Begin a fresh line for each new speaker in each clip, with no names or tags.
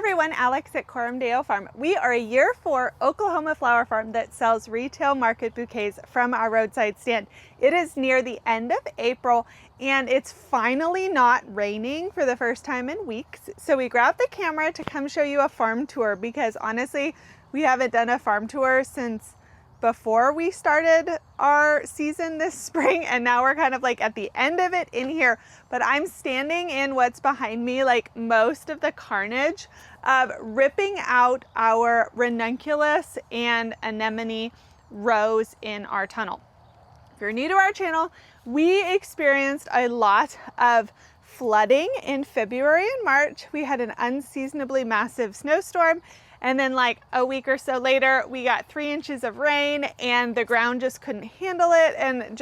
everyone, Alex at Coram Farm. We are a year 4 Oklahoma flower farm that sells retail market bouquets from our roadside stand. It is near the end of April and it's finally not raining for the first time in weeks. So we grabbed the camera to come show you a farm tour because honestly, we haven't done a farm tour since before we started our season this spring, and now we're kind of like at the end of it in here. But I'm standing in what's behind me, like most of the carnage of ripping out our ranunculus and anemone rows in our tunnel. If you're new to our channel, we experienced a lot of flooding in February and March. We had an unseasonably massive snowstorm. And then like a week or so later, we got 3 inches of rain and the ground just couldn't handle it. And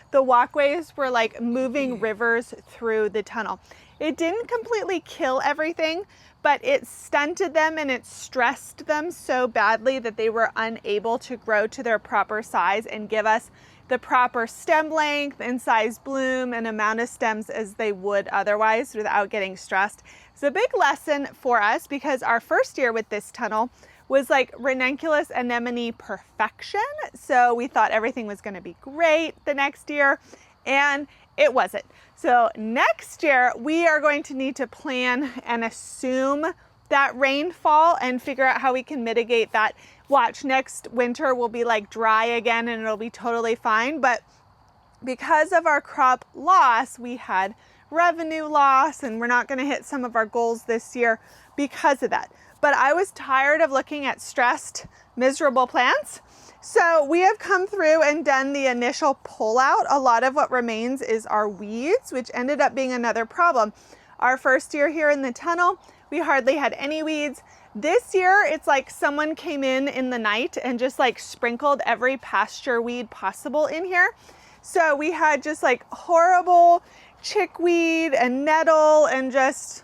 the walkways were like moving rivers through the tunnel. It didn't completely kill everything, but it stunted them and it stressed them so badly that they were unable to grow to their proper size and give us the proper stem length and size bloom and amount of stems as they would otherwise without getting stressed. It's a big lesson for us because our first year with this tunnel was like ranunculus anemone perfection. So we thought everything was going to be great the next year, and it wasn't. So next year we are going to need to plan and assume that rainfall and figure out how we can mitigate that. Watch, next winter will be like dry again and it'll be totally fine. But because of our crop loss, we had revenue loss and we're not going to hit some of our goals this year because of that. But I was tired of looking at stressed, miserable plants. So we have come through and done the initial pull out. A lot of what remains is our weeds, which ended up being another problem. Our first year here in the tunnel, we hardly had any weeds. This year, it's like someone came in the night and just like sprinkled every pasture weed possible in here. So we had just like horrible chickweed and nettle and just,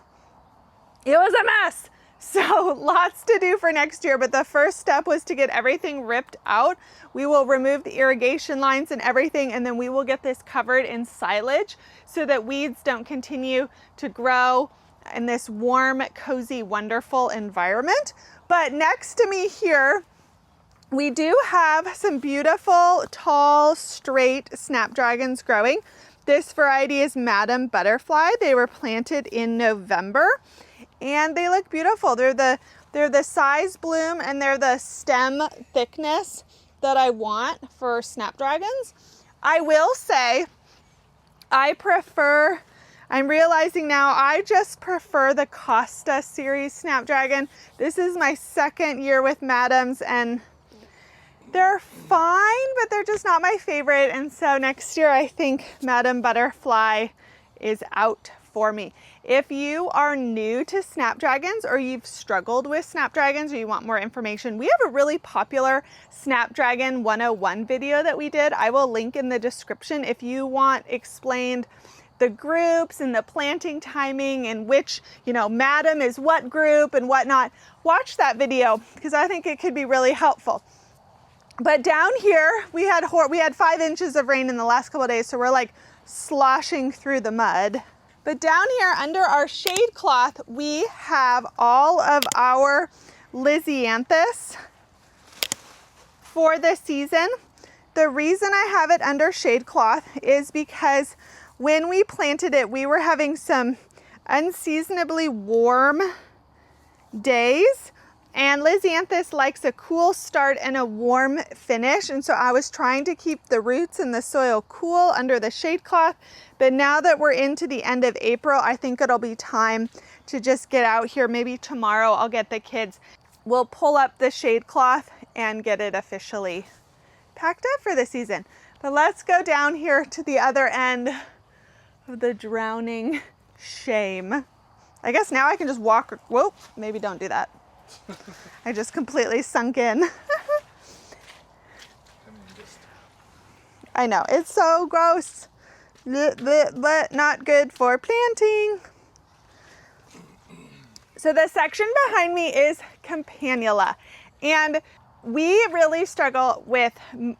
it was a mess. So lots to do for next year, but the first step was to get everything ripped out. We will remove the irrigation lines and everything, and then we will get this covered in silage so that weeds don't continue to grow in this warm, cozy, wonderful environment. But next to me here, we do have some beautiful, tall, straight snapdragons growing. This variety is Madam Butterfly. They were planted in November and they look beautiful. They're the size bloom and they're the stem thickness that I want for snapdragons. I will say I'm realizing now I just prefer the Costa series snapdragon. This is my second year with Madams and they're fine, but they're just not my favorite. And so next year I think Madam Butterfly is out for me. If you are new to snapdragons or you've struggled with snapdragons or you want more information, we have a really popular Snapdragon 101 video that we did. I will link in the description if you want explained the groups and the planting timing and which, Madam is what group and whatnot. Watch that video because I think it could be really helpful. But down here, we had 5 inches of rain in the last couple of days, so we're like sloshing through the mud. But down here under our shade cloth, we have all of our Lisianthus for the season. The reason I have it under shade cloth is because when we planted it, we were having some unseasonably warm days. And Lisianthus likes a cool start and a warm finish. And so I was trying to keep the roots and the soil cool under the shade cloth. But now that we're into the end of April, I think it'll be time to just get out here. Maybe tomorrow I'll get the kids. We'll pull up the shade cloth and get it officially packed up for the season. But let's go down here to the other end of the drowning shame. I guess now I can just walk. Whoa, maybe don't do that. I just completely sunk in. I know, it's so gross, but not good for planting. So the section behind me is Campanula. And we really struggle with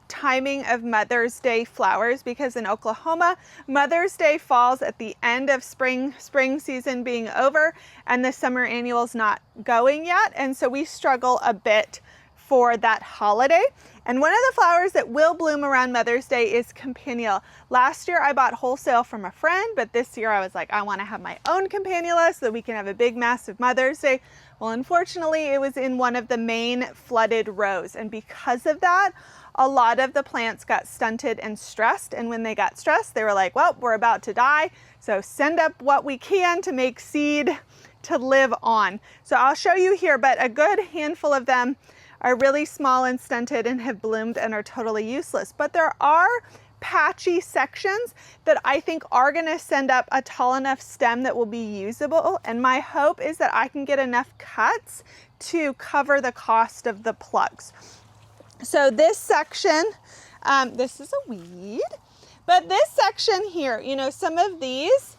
timing of Mother's Day flowers because in Oklahoma, Mother's Day falls at the end of spring season being over and the summer annual's not going yet. And so we struggle a bit for that holiday. And one of the flowers that will bloom around Mother's Day is campanula. Last year I bought wholesale from a friend, but this year I was like, I want to have my own campanula so that we can have a big, massive Mother's Day. Well, unfortunately, it was in one of the main flooded rows. And because of that, a lot of the plants got stunted and stressed. And when they got stressed, they were like, well, we're about to die. So send up what we can to make seed to live on. So I'll show you here, but a good handful of them are really small and stunted and have bloomed and are totally useless. But there are patchy sections that I think are gonna send up a tall enough stem that will be usable. And my hope is that I can get enough cuts to cover the cost of the plugs. So this section, this is a weed, but this section here, you know, some of these,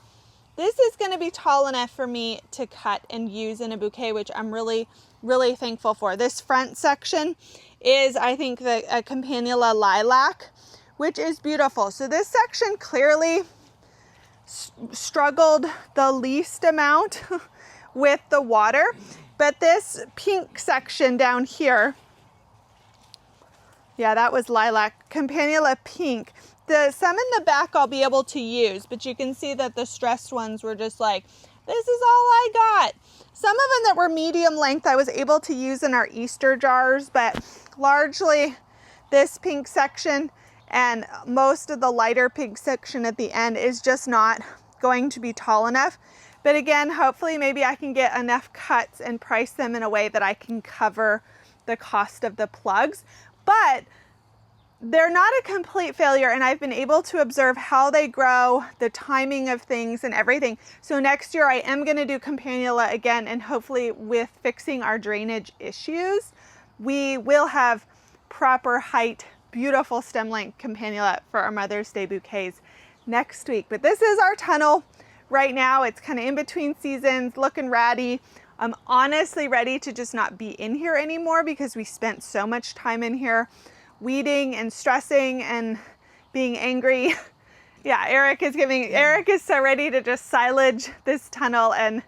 this is gonna be tall enough for me to cut and use in a bouquet, which I'm really thankful for. This front section is, I think, a campanula lilac, which is beautiful. So this section clearly struggled the least amount with the water, but this pink section down here, yeah, that was lilac, campanula pink. Some in the back I'll be able to use, but you can see that the stressed ones were just like, this is all I got. Some of them that were medium length I was able to use in our Easter jars, but largely this pink section and most of the lighter pink section at the end is just not going to be tall enough. But again, hopefully maybe I can get enough cuts and price them in a way that I can cover the cost of the plugs. But they're not a complete failure, and I've been able to observe how they grow, the timing of things and everything. So next year I am going to do campanula again, and hopefully with fixing our drainage issues, we will have proper height, beautiful stem length campanula for our Mother's Day bouquets next week. But this is our tunnel right now. It's kind of in between seasons, looking ratty. I'm honestly ready to just not be in here anymore because we spent so much time in here weeding and stressing and being angry. Yeah, Eric is so ready to just silage this tunnel and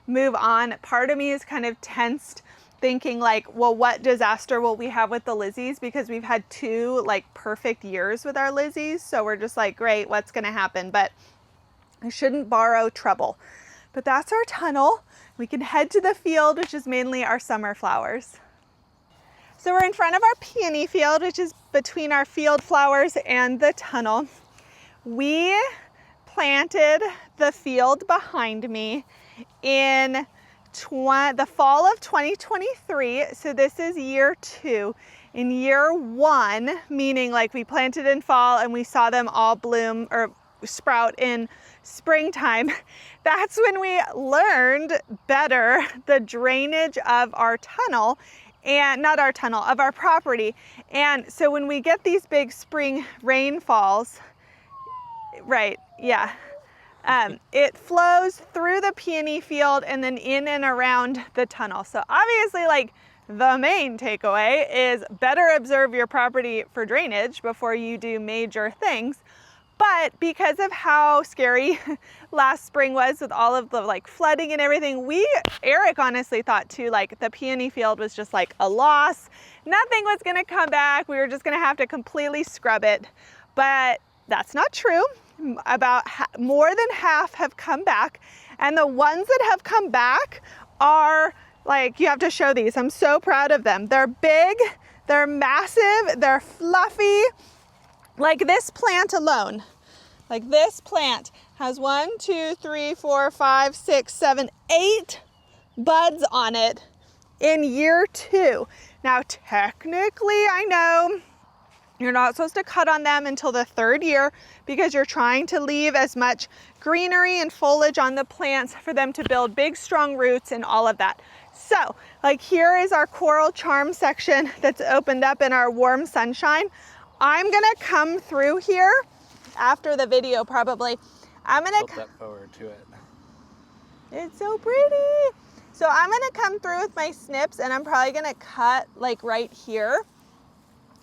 move on. Part of me is kind of tensed, thinking like, well, what disaster will we have with the Lizzies? Because we've had 2 like perfect years with our Lizzies. So we're just like, great, what's gonna happen? But I shouldn't borrow trouble. But that's our tunnel. We can head to the field, which is mainly our summer flowers. So we're in front of our peony field, which is between our field flowers and the tunnel. We planted the field behind me in the fall of 2023. So this is year 2. In year 1, meaning like we planted in fall and we saw them all bloom or sprout in springtime, that's when we learned better the drainage of our tunnel. And not our tunnel, of our property. And so when we get these big spring rainfalls, right, yeah, it flows through the peony field and then in and around the tunnel. So obviously, like, the main takeaway is better observe your property for drainage before you do major things. But because of how scary last spring was with all of the like flooding and everything, Eric honestly thought too, like the peony field was just like a loss. Nothing was gonna come back. We were just gonna have to completely scrub it. But that's not true. About more than half have come back. And the ones that have come back are like, you have to show these. I'm so proud of them. They're big, they're massive, they're fluffy. Like this plant alone, like this plant has 1, 2, 3, 4, 5, 6, 7, 8 buds on it in year 2. Now, technically, I know you're not supposed to cut on them until the 3rd year because you're trying to leave as much greenery and foliage on the plants for them to build big, strong roots and all of that. So, like here is our coral charm section that's opened up in our warm sunshine. I'm gonna come through here after the video probably. I'm gonna
tilt that forward to it.
It's so pretty. So I'm gonna come through with my snips, and I'm probably gonna cut like right here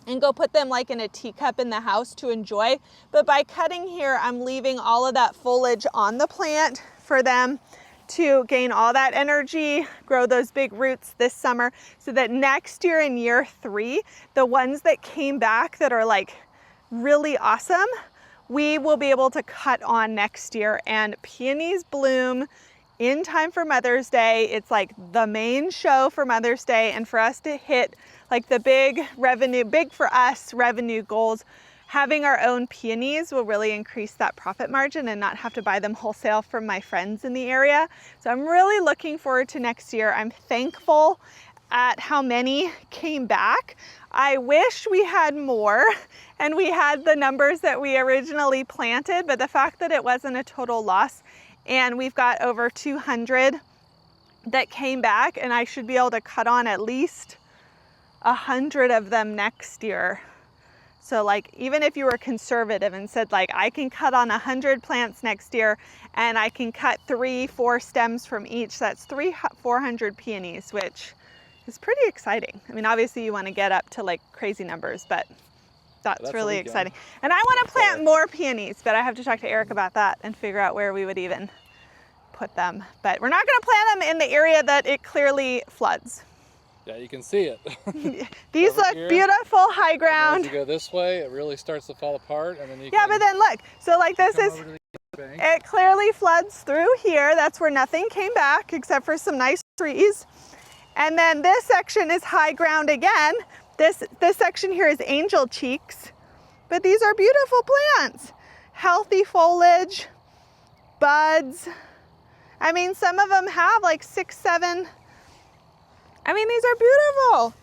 and go put them like in a teacup in the house to enjoy. But by cutting here, I'm leaving all of that foliage on the plant for them to gain all that energy, grow those big roots this summer, so that next year in year 3, the ones that came back that are like really awesome, we will be able to cut on next year. And peonies bloom in time for Mother's Day. It's like the main show for Mother's Day, and for us to hit like the big for us revenue goals, having our own peonies will really increase that profit margin and not have to buy them wholesale from my friends in the area. So I'm really looking forward to next year. I'm thankful at how many came back. I wish we had more and we had the numbers that we originally planted, but the fact that it wasn't a total loss, and we've got over 200 that came back, and I should be able to cut on at least 100 of them next year. So like, even if you were conservative and said like, I can cut on 100 plants next year and I can cut 3-4 stems from each, that's 400 peonies, which is pretty exciting. I mean, obviously you want to get up to like crazy numbers, but that's really exciting. And I want to plant more peonies, but I have to talk to Eric about that and figure out where we would even put them. But we're not going to plant them in the area that it clearly floods.
Yeah, you can see it.
These look beautiful, high ground.
As you go this way, it really starts to fall apart, and then you
but then look, so like this is, it clearly floods through here. That's where nothing came back except for some nice trees. And then this section is high ground again. This section here is angel cheeks, but these are beautiful plants. Healthy foliage, buds. I mean, some of them have like 6, 7. I mean, these are beautiful.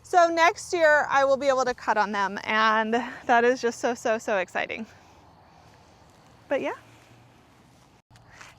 So next year I will be able to cut on them, and that is just so exciting. But yeah.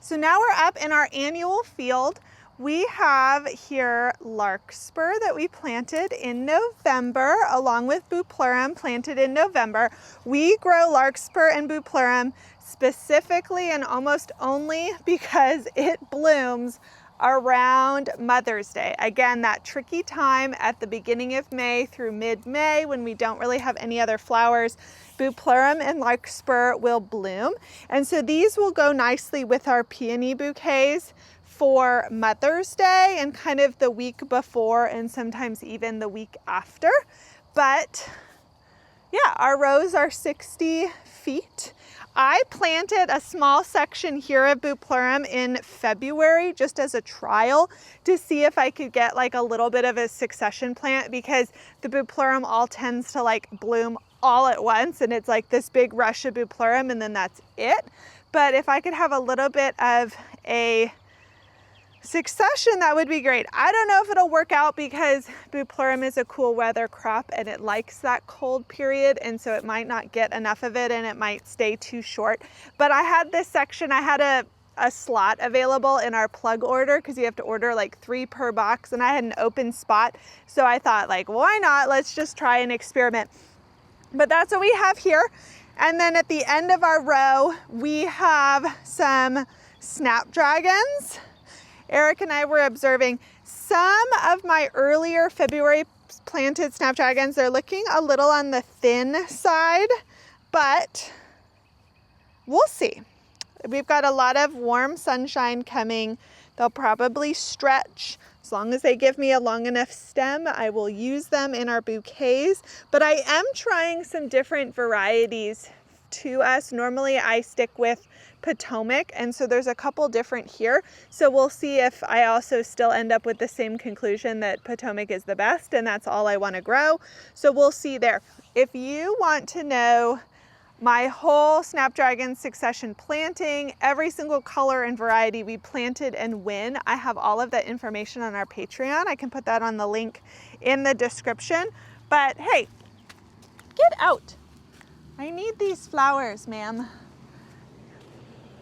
So now we're up in our annual field. We have here larkspur that we planted in November, along with bupleurum planted in November. We grow larkspur and bupleurum specifically and almost only because it blooms around Mother's Day. Again, that tricky time at the beginning of May through mid-May when we don't really have any other flowers, bupleurum and larkspur will bloom. And so these will go nicely with our peony bouquets for Mother's Day and kind of the week before and sometimes even the week after. But yeah, our rows are 60 feet. I planted a small section here of bupleurum in February just as a trial to see if I could get like a little bit of a succession plant, because the bupleurum all tends to like bloom all at once and it's like this big rush of bupleurum and then that's it. But if I could have a little bit of a succession, that would be great. I don't know if it'll work out because bupleurum is a cool weather crop and it likes that cold period, and so it might not get enough of it and it might stay too short. But I had this section, I had a slot available in our plug order because you have to order like 3 per box, and I had an open spot. So I thought like, why not? Let's just try and experiment. But that's what we have here. And then at the end of our row, we have some snapdragons. Eric and I were observing some of my earlier February planted snapdragons. They're looking a little on the thin side, but we'll see. We've got a lot of warm sunshine coming. They'll probably stretch. As long as they give me a long enough stem, I will use them in our bouquets. But I am trying some different varieties to us. Normally I stick with Potomac, and so there's a couple different here. So we'll see if I also still end up with the same conclusion that Potomac is the best and that's all I want to grow. So we'll see there. If you want to know my whole snapdragon succession planting, every single color and variety we planted and when, I have all of that information on our Patreon. I can put that on the link in the description. But hey, get out. I need these flowers, ma'am.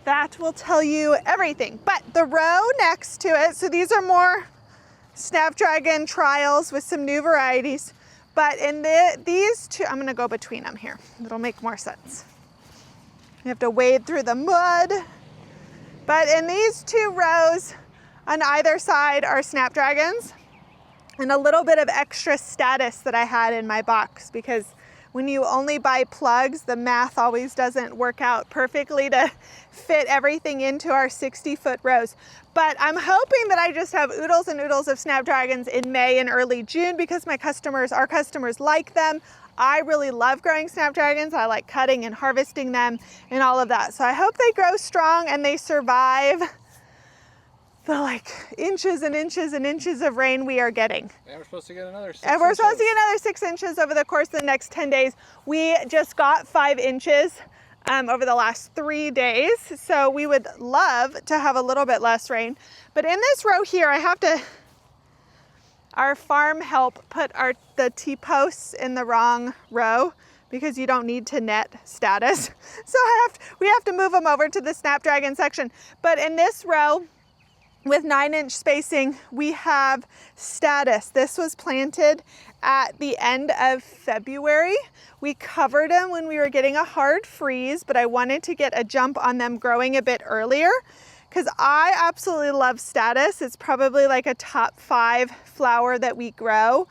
That will tell you everything. But the row next to it, so these are more snapdragon trials with some new varieties. But in these two, I'm gonna go between them here. It'll make more sense. You have to wade through the mud. But in these 2 rows On either side are snapdragons and a little bit of extra status that I had in my box, because when you only buy plugs, the math always doesn't work out perfectly to fit everything into our 60-foot rows. But I'm hoping that I just have oodles and oodles of snapdragons in May and early June, because our customers like them. I really love growing snapdragons. I like cutting and harvesting them and all of that. So I hope they grow strong and they survive the like inches and inches and inches of rain we are getting.
And we're supposed to get another 6
And we're
inches.
supposed to get another 6 inches over the course of the next 10 days. We just got 5 inches over the last 3 days. So we would love to have a little bit less rain. But in this row here, our farm help put the T-posts in the wrong row, because you don't need to net status. So we have to move them over to the snapdragon section. But in this row, with 9-inch spacing, we have status. This was planted at the end of February. We covered them when we were getting a hard freeze, but I wanted to get a jump on them growing a bit earlier, because I absolutely love status. It's probably like a top 5 flower that we grow.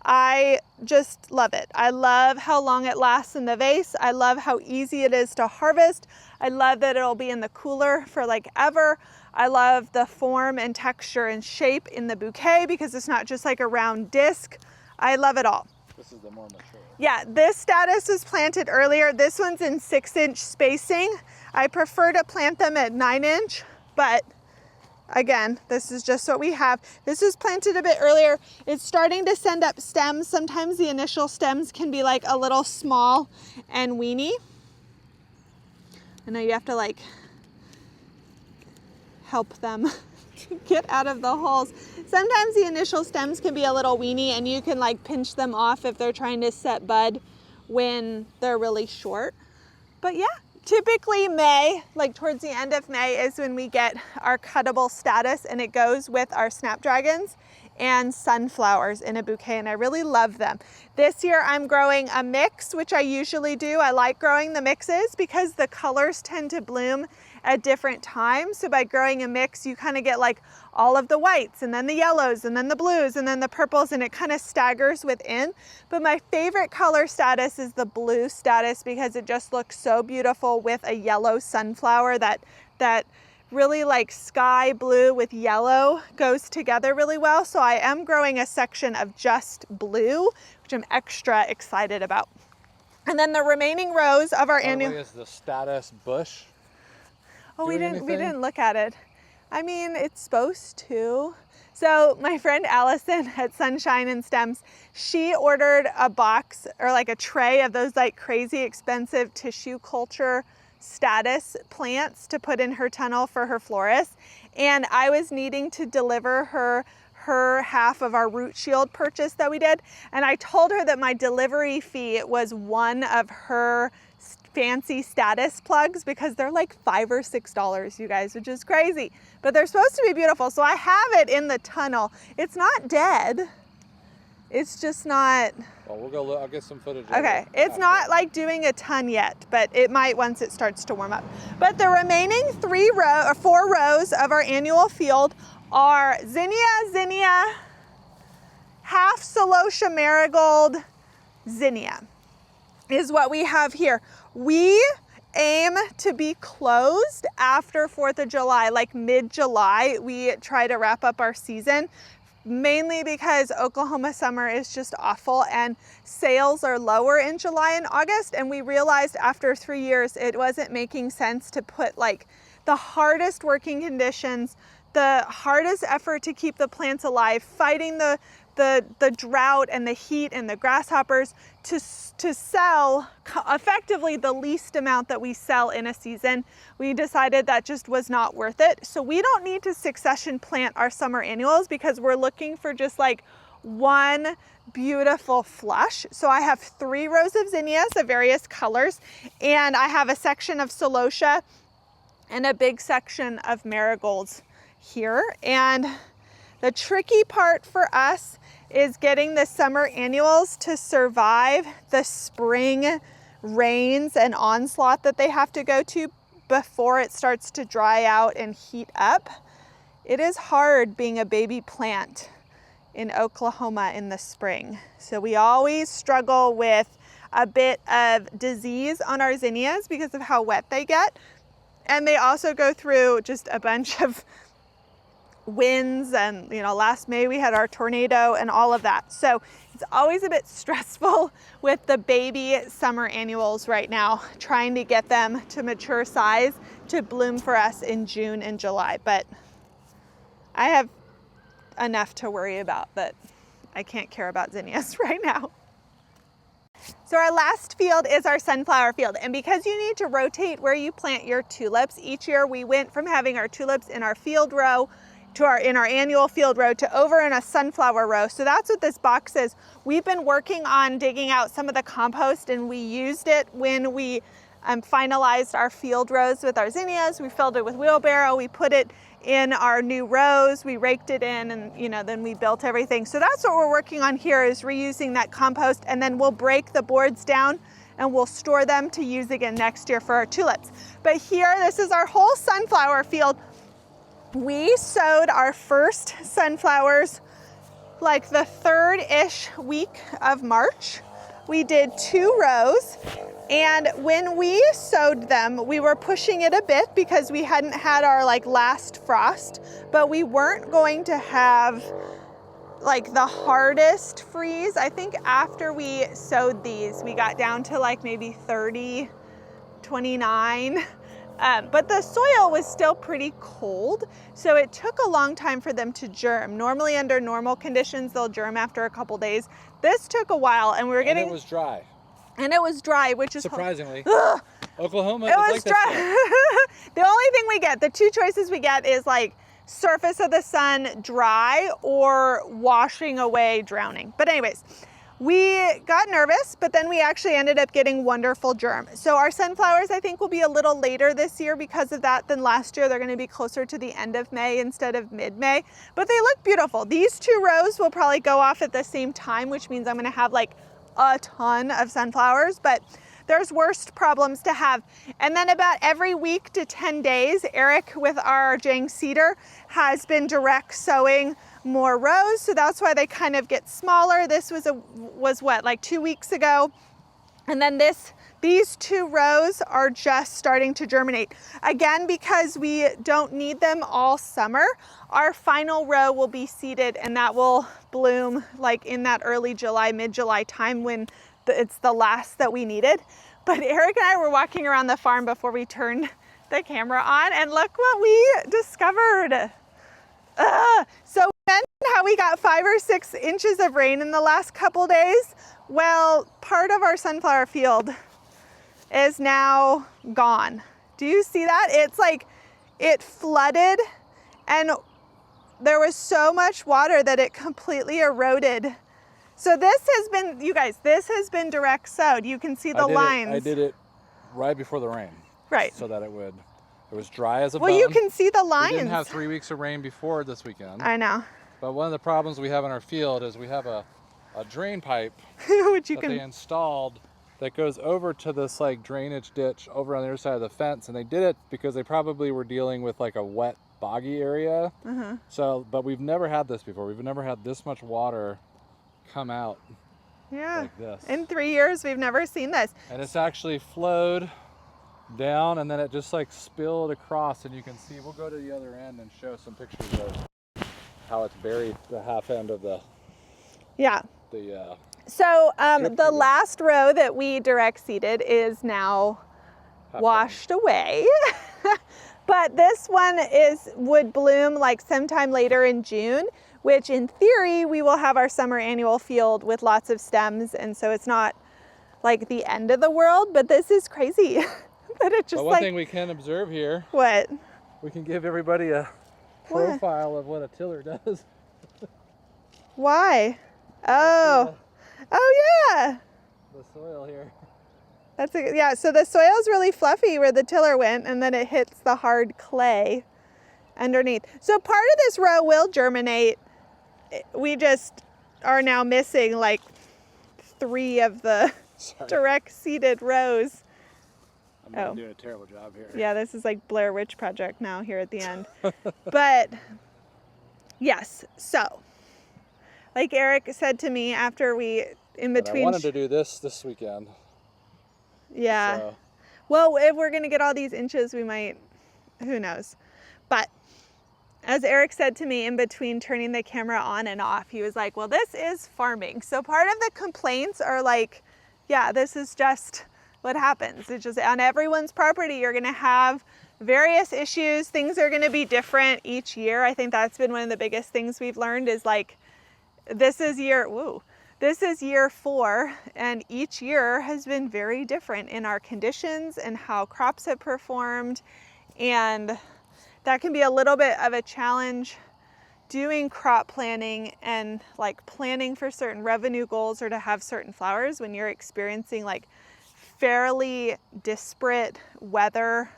I just love it. I love how long it lasts in the vase. I love how easy it is to harvest. I love that it'll be in the cooler for like ever. I love the form and texture and shape in the bouquet, because it's not just like a round disc. I love it all.
This is the more mature.
Yeah, this status was planted earlier. This one's in 6-inch spacing. I prefer to plant them at 9-inch, but again, this is just what we have. This was planted a bit earlier. It's starting to send up stems. Sometimes the initial stems can be like a little small and weeny. I know you have to like help them to get out of the holes. Sometimes the initial stems can be a little weeny, and you can like pinch them off if they're trying to set bud when they're really short. But yeah, typically May, like towards the end of May, is when we get our cuttable status, and it goes with our snapdragons and sunflowers in a bouquet, and I really love them. This year I'm growing a mix, which I usually do. I like growing the mixes because the colors tend to bloom at different times. So by growing a mix, you kind of get like all of the whites, and then the yellows, and then the blues, and then the purples, and it kind of staggers within. But my favorite color status is the blue status, because it just looks so beautiful with a yellow sunflower. That really like sky blue with yellow goes together really well. So I am growing a section of just blue, which I'm extra excited about. And then the remaining rows of our annual...
Is the status bush?
Oh, we didn't look at it. I mean, it's supposed to. So my friend Allison at Sunshine and Stems, she ordered a box or like a tray of those like crazy expensive tissue culture status plants to put in her tunnel for her florist. And I was needing to deliver her half of our root shield purchase that we did. And I told her that my delivery fee was one of her fancy status plugs, because they're like $5 or $6, you guys, which is crazy, but they're supposed to be beautiful. So I have it in the tunnel. It's not dead. It's just not.
Well, we'll go look. I'll get some footage.
Okay, it's not like doing a ton yet, but it might once it starts to warm up. But the remaining 4 rows of our annual field are zinnia, half celosia marigold, zinnia is what we have here. We aim to be closed after 4th of July, like mid-July. We try to wrap up our season, mainly because Oklahoma summer is just awful and sales are lower in July and August. And we realized after 3 years, it wasn't making sense to put like the hardest working conditions, the hardest effort to keep the plants alive, fighting the drought and the heat and the grasshoppers to sell effectively the least amount that we sell in a season. We decided that just was not worth it. So we don't need to succession plant our summer annuals, because we're looking for just like one beautiful flush. So I have 3 rows of zinnias of various colors, and I have a section of celosia and a big section of marigolds here. And the tricky part for us is getting the summer annuals to survive the spring rains and onslaught that they have to go to before it starts to dry out and heat up. It is hard being a baby plant in Oklahoma in the spring. So we always struggle with a bit of disease on our zinnias because of how wet they get. And they also go through just a bunch of winds, and last May we had our tornado and all of that. So it's always a bit stressful with the baby summer annuals right now, trying to get them to mature size to bloom for us in June and July. But I have enough to worry about that I can't care about zinnias right now. So our last field is our sunflower field, and because you need to rotate where you plant your tulips each year, we went from having our tulips in our field row to in our annual field row to over in a sunflower row. So that's what this box is. We've been working on digging out some of the compost, and we used it when we finalized our field rows with our zinnias. We filled it with wheelbarrow, we put it in our new rows, we raked it in, and then we built everything. So that's what we're working on here, is reusing that compost, and then we'll break the boards down and we'll store them to use again next year for our tulips. But here, this is our whole sunflower field. We sowed our first sunflowers like the third-ish week of March. We did 2 rows, and when we sowed them, we were pushing it a bit because we hadn't had our last frost, but we weren't going to have the hardest freeze. I think after we sowed these, we got down to maybe 30, 29. But the soil was still pretty cold, so it took a long time for them to germ. Normally under normal conditions, they'll germ after a couple days. This took a while, and we were getting...
And it was dry.
And it was dry, which is...
Surprisingly.
Ugh.
Oklahoma
It
is
was
like
dry. The only thing we get, the 2 choices we get is surface of the sun dry or washing away drowning. But anyways, we got nervous, but then we actually ended up getting wonderful germ. So our sunflowers, I think, will be a little later this year because of that than last year. They're going to be closer to the end of May instead of mid-May, but they look beautiful. These 2 rows will probably go off at the same time, which means I'm going to have a ton of sunflowers, but there's worse problems to have. And then about every week to 10 days, Eric with our Jang cedar has been direct sowing more rows, so that's why they kind of get smaller. This was what, 2 weeks ago, and then these 2 rows are just starting to germinate again because we don't need them all summer. Our final row will be seeded, and that will bloom in that early July, mid-July time when it's the last that we needed. But Eric and I were walking around the farm before we turned the camera on, and look what we discovered. So we mentioned how we got 5 or 6 inches of rain in the last couple days. Well, part of our sunflower field is now gone. Do you see that? It's it flooded, and there was so much water that it completely eroded. So this has been, you guys, this has been direct sowed. You can see the lines.
I did it right before the rain.
Right.
So that it was dry as a bone.
Well, you can see the lines.
We didn't have 3 weeks of rain before this weekend.
I know.
But one of the problems we have in our field is we have a drain pipe they installed that goes over to this drainage ditch over on the other side of the fence, and they did it because they probably were dealing with a wet, boggy area. So, but we've never had this before. We've never had this much water come out like this.
In 3 years, we've never seen this.
And it's actually flowed down, and then it just spilled across, and you can see, we'll go to the other end and show some pictures of how it's buried the half end of the
so the last row that we direct seeded is now washed away. But this one would bloom sometime later in June, which in theory we will have our summer annual field with lots of stems, and so it's not the end of the world. But this is crazy that it just
one thing we can observe here.
What?
We can give everybody a profile of what a tiller does.
Why? Oh yeah.
The soil here.
So the soil's really fluffy where the tiller went, and then it hits the hard clay underneath. So part of this row will germinate. We just are now missing 3 of the direct seeded rows.
I'm doing a terrible job here.
Yeah, this is Blair Witch Project now here at the end. But Yes. So, like Eric said to me after we, in between.
I wanted to do this weekend.
Yeah.
So.
Well, if we're going to get all these inches, we might, who knows. But as Eric said to me in between turning the camera on and off, he was like, well, this is farming. So part of the complaints are like, yeah, this is just what happens. It's just on everyone's property, you're going to have various issues. Things are going to be different each year. I think that's been one of the biggest things we've learned is like, this is year 4, and each year has been very different in our conditions and how crops have performed. And that can be a little bit of a challenge doing crop planning and like planning for certain revenue goals or to have certain flowers when you're experiencing like fairly disparate weather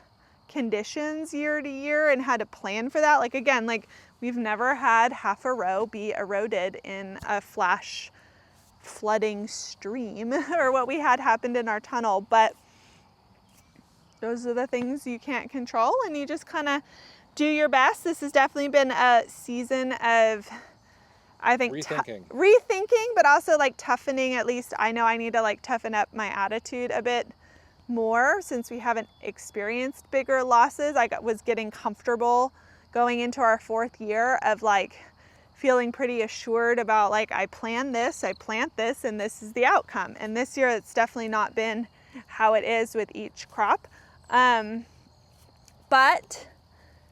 conditions year to year, and how to plan for that. Like again, like we've never had half a row be eroded in a flash flooding stream or what we had happened in our tunnel, but those are the things you can't control, and you just kind of do your best. This has definitely been a season of, I think, rethinking, but also like toughening. At least I know I need to like toughen up my attitude a bit more since we haven't experienced bigger losses. I was getting comfortable going into our 4th year of like feeling pretty assured about like, I plan this, I plant this, and this is the outcome. And this year it's definitely not been how it is with each crop. But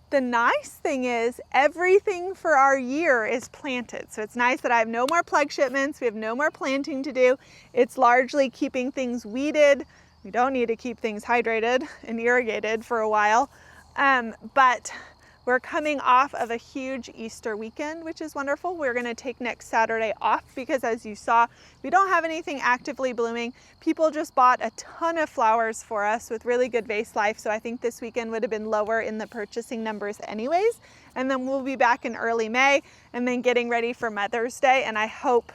the nice thing is everything for our year is planted. So it's nice that I have no more plug shipments. We have no more planting to do. It's largely keeping things weeded. We don't need to keep things hydrated and irrigated for a while. But we're coming off of a huge Easter weekend, which is wonderful. We're going to take next Saturday off because, as you saw, we don't have anything actively blooming. People just bought a ton of flowers for us with really good vase life. So I think this weekend would have been lower in the purchasing numbers anyways. And then we'll be back in early May and then getting ready for Mother's Day. And I hope,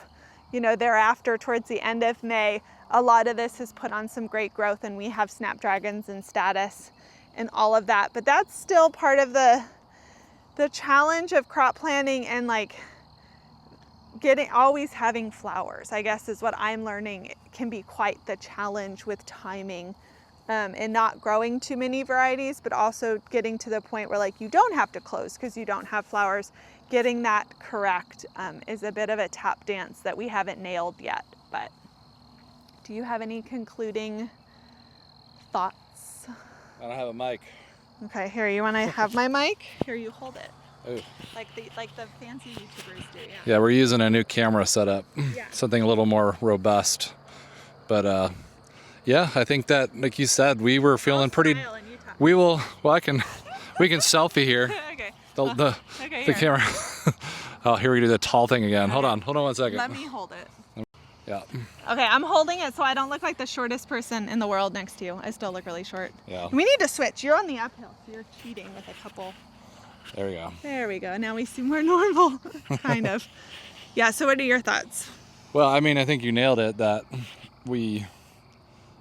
you know, thereafter towards the end of May, a lot of this has put on some great growth and we have snapdragons and status and all of that. But that's still part of the challenge of crop planning and like always having flowers, I guess, is what I'm learning. It can be quite the challenge with timing and not growing too many varieties, but also getting to the point where like you don't have to close because you don't have flowers. Getting that correct is a bit of a tap dance that we haven't nailed yet. But do you have any concluding thoughts?
I don't have a mic.
Okay, here, you want to have my mic? Here, you hold it.
Ooh.
Like the fancy YouTubers do, yeah.
Yeah, we're using a new camera setup.
Yeah.
Something a little more robust. But yeah, I think that, like you said, we were feeling pretty. We will. Well, we can selfie here.
Okay.
The camera. Oh, here we do the tall thing again. Okay. Hold on 1 second.
Let me hold it.
Yeah.
Okay, I'm holding it so I don't look like the shortest person in the world next to you. I still look really short.
Yeah.
We need to switch. You're on the uphill, so you're cheating with a couple.
There we go.
There we go. Now we seem more normal, kind of. Yeah, so what are your thoughts?
Well, I mean, I think you nailed it, that I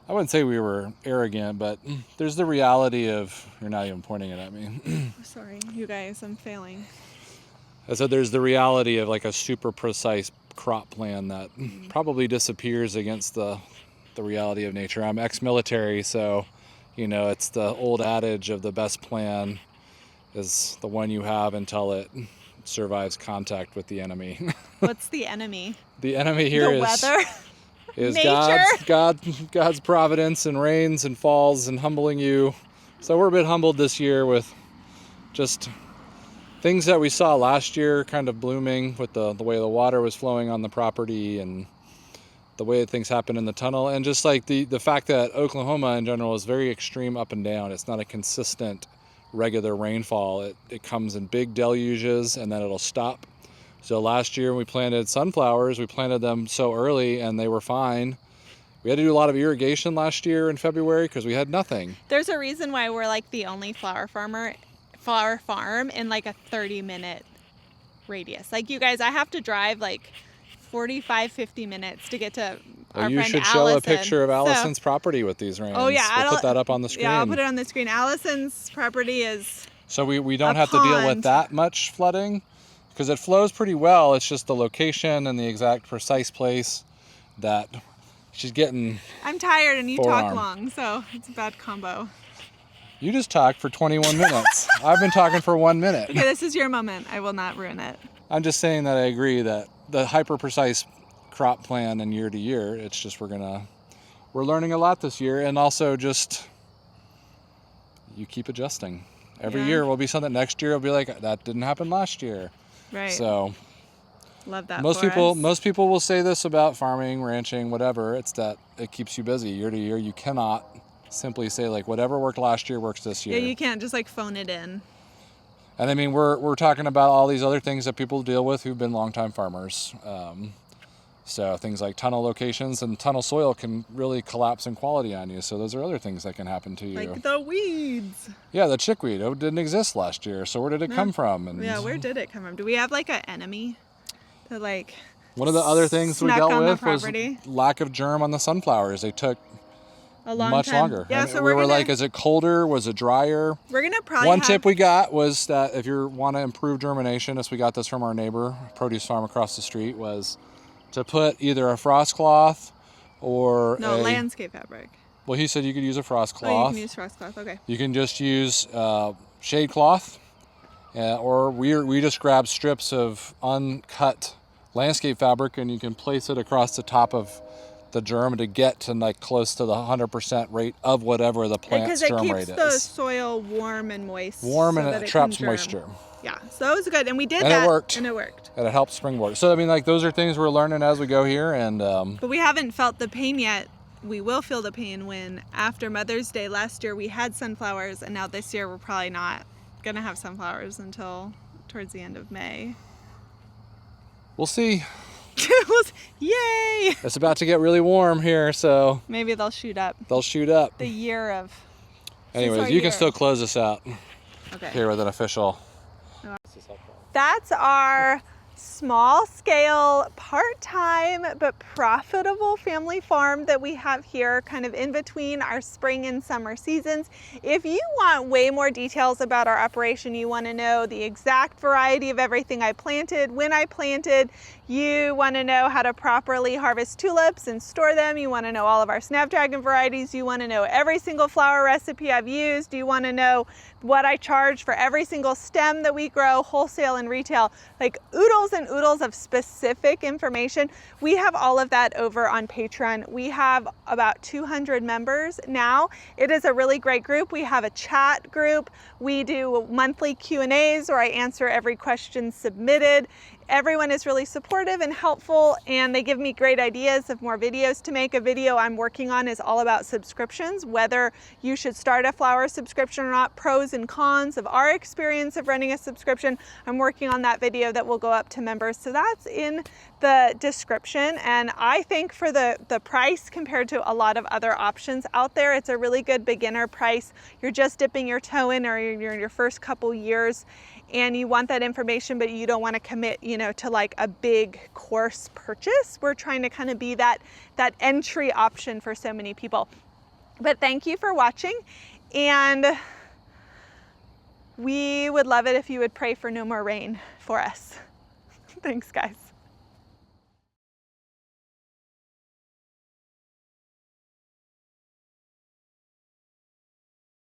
wouldn't say we were arrogant, but there's the reality of, you're not even pointing it at me.
Sorry, you guys, I'm failing.
I said there's the reality of like a super precise crop plan that probably disappears against the reality of nature. I'm ex-military, so, you know, it's the old adage of the best plan is the one you have until it survives contact with the enemy.
What's the enemy?
The enemy here
the weather?
is
nature?
God's providence and rains and falls and humbling you. So we're a bit humbled this year with just things that we saw last year kind of blooming with the way the water was flowing on the property and the way things happen in the tunnel, and just like the fact that Oklahoma in general is very extreme up and down. It's not a consistent regular rainfall. It comes in big deluges and then it'll stop. So last year when we planted sunflowers, we planted them so early and they were fine. We had to do a lot of irrigation last year in February because we had nothing.
There's a reason why we're like the only flower farm in like a 30-minute radius. Like you guys, I have to drive like 45-50 minutes to get to our friend Allison. You should show
a picture of Allison's property with these rains.
Oh yeah,
we'll put that up on the screen.
Yeah, I'll put it on the screen. Allison's property is
so we don't have to deal with that much flooding because it flows pretty well. It's just the location and the exact precise place that she's getting.
I'm tired and you
forearm.
talk long, so it's a bad combo.
You just talked for 21 minutes. I've been talking for 1 minute.
Okay, this is your moment. I will not ruin it.
I'm just saying that I agree that the hyper precise crop plan and year to year, it's just we're learning a lot this year, and also just you keep adjusting. Every year will be something. Next year will be like, that didn't happen last year.
Right.
So
love that.
most people will say this about farming, ranching, whatever. It's that it keeps you busy year to year. You cannot simply say like whatever worked last year works this year.
Yeah, you can't just like phone it in.
And I mean, we're talking about all these other things that people deal with who've been longtime farmers. So things like tunnel locations and tunnel soil can really collapse in quality on you. So those are other things that can happen to you.
Like the weeds.
Yeah, the chickweed. It didn't exist last year. So where did it come from? And
yeah, where did it come from? Do we have like an enemy that like
one of the other things we
snuck
dealt
on the
with was
property?
lack of germ on the sunflowers. They took
a long
much
time.
longer.
Yeah,
and
so
we were
gonna,
like, is it colder? Was it drier?
We're gonna probably
One tip we got was that if you want to improve germination, as we got this from our neighbor produce farm across the street, was to put either a frost cloth or
landscape fabric.
Well, he said you could use a frost cloth.
Oh, you can use frost cloth. Okay.
You can just use shade cloth, or we just grab strips of uncut landscape fabric, and you can place it across the top of the germ to get to like close to the 100% rate of whatever the plant's germ rate is.
Because it keeps the soil warm and moist.
Warm, and it traps moisture.
Yeah, so that was good, and we did
that.
And
it worked.
And it worked.
And it helped springboard. So I mean, like those are things we're learning as we go here, and.
But we haven't felt the pain yet. We will feel the pain when after Mother's Day last year we had sunflowers, and now this year we're probably not gonna have sunflowers until towards the end of May.
We'll see.
Yay!
It's about to get really warm here, so
maybe they'll shoot up.
They'll shoot up.
The year of.
Anyways, you can still close this out.
Okay.
Here with an official.
That's our small scale, part-time, but profitable family farm that we have here kind of in between our spring and summer seasons. If you want way more details about our operation, you want to know the exact variety of everything I planted, when I planted, you want to know how to properly harvest tulips and store them, you want to know all of our snapdragon varieties, you want to know every single flower recipe I've used, you want to know what I charge for every single stem that we grow, wholesale and retail, like oodles and oodles of specific information. We have all of that over on Patreon. We have about 200 members now. It is a really great group. We have a chat group. We do monthly Q&As where I answer every question submitted. Everyone is really supportive and helpful, and they give me great ideas of more videos to make. A video I'm working on is all about subscriptions, whether you should start a flower subscription or not, pros and cons of our experience of running a subscription. I'm working on that video that will go up to members. So that's in the description. And I think for the price compared to a lot of other options out there, it's a really good beginner price. You're just dipping your toe in, or you're in your first couple years, and you want that information, but you don't want to commit, to like a big course purchase. We're trying to kind of be that entry option for so many people. But thank you for watching, and we would love it if you would pray for no more rain for us. Thanks, guys.